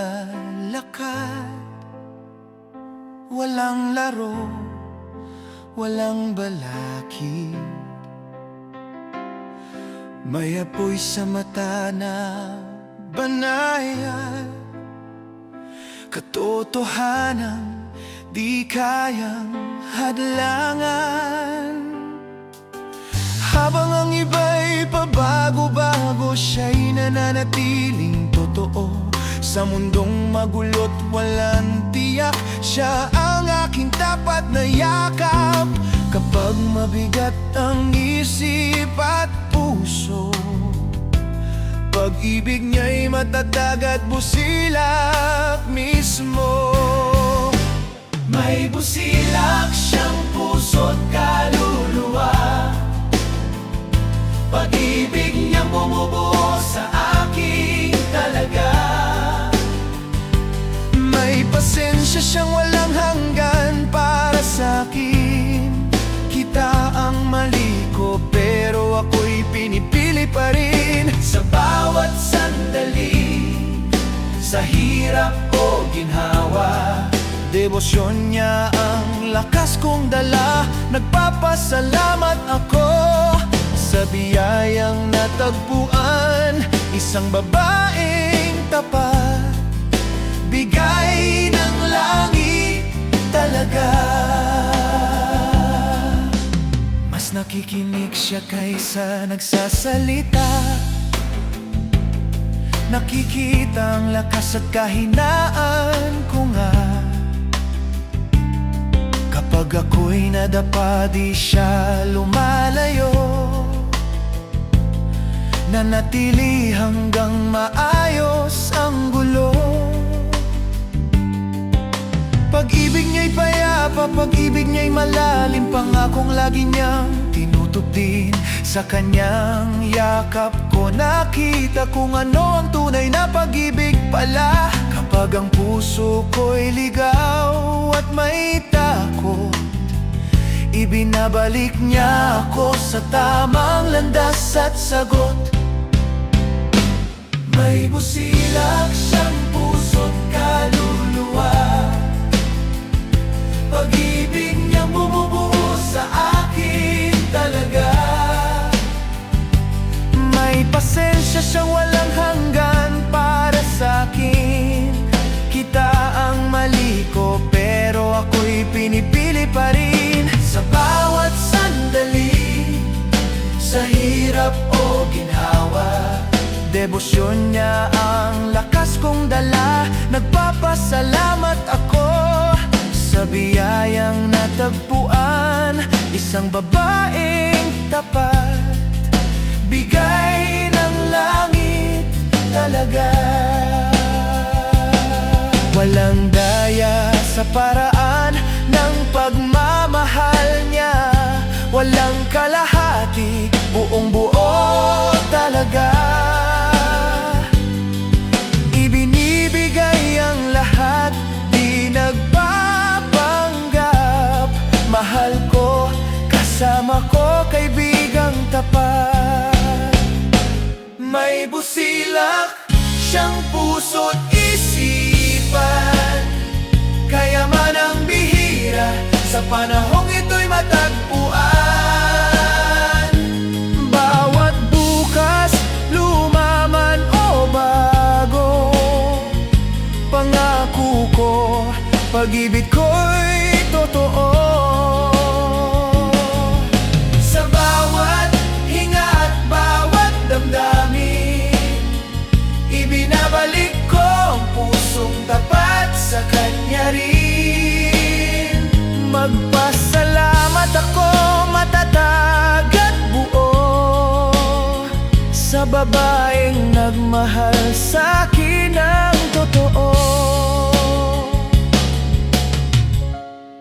naglalakad, walang laro, walang balakid. May apoy sa mata na banayad, katotohanan di kayang hadlangan. Habang ang iba'y pabago-bago, siya'y nananatiling totoo. Sa mundong magulo't walang tiyak, siya ang aking tapat na yakap. Kapag mabigat ang isip at puso, pag-ibig niya'y matatag at busilak mismo. May busilak siyang puso't kaluluwa, pag-ibig niyang bumubuo sa aking talaga. May pasensya siyang walang hanggan para sa'kin. Kita ang mali ko pero ako'y pinipili pa rin. Sa bawat sandali, sa hirap o ginhawa, debosyon niya ang lakas kong dala. Nagpapasalamat ako sa biyayang natagpuan, isang babaeng tapat, bigay ng langit talaga. Mas nakikinig siya kaysa nagsasalita, nakikita ang lakas at kahinaan ko nga. Kapag ako'y nadapa, di siya lumalayo, nanatili hanggang maayos ang gulo. Pag-ibig niya'y payapa, pag-ibig niya'y malalim, pangakong lagi niyang tinutupdin. Sa kanyang yakap ko nakita kung ano ang tunay na pag-ibig pala. Kapag ang puso ko'y ligaw at may takot, ibinabalik niya ako sa tamang landas at sagot. May busilak siyang puso't kaluluwa, pag-ibig niyang bumubuo sa akin talaga. May pasensya siyang walang hanggan para sa'kin. Kita ang mali ko pero ako'y pinipili pa rin. Sa bawat sandali, sa hirap o ginhawa, debosyon niya ang lakas kong dala. Nagpapasalamat ako sa biyayang natagpuan, isang babaeng tapat, bigay ng langit talaga. Walang daya sa paraan ng pagmamahal niya, walang kalahati, buong buo talaga. Ibinibigay ang lahat, di nagpapanggap. Mahal ko, kasama ko, kaibigang tapat. May busilak siyang puso't isipan, kaya man ang bihira sa panahong ito'y matagpuan. Bawat bukas, lumaman o bago, pangako ko, pag-ibig ko'y totoo. Sa bawat hinga at bawat damdamin, ibinabalik ko ang pusong tapat sa kanya rin. Magpasalamat ako, matatag at buo, sa babaeng nagmahal sa'kin ng totoo.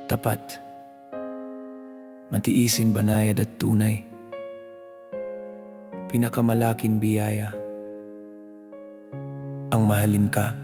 Tapat, matiisin, banayad at tunay, pinakamalaking biyaya, ang mahalin ka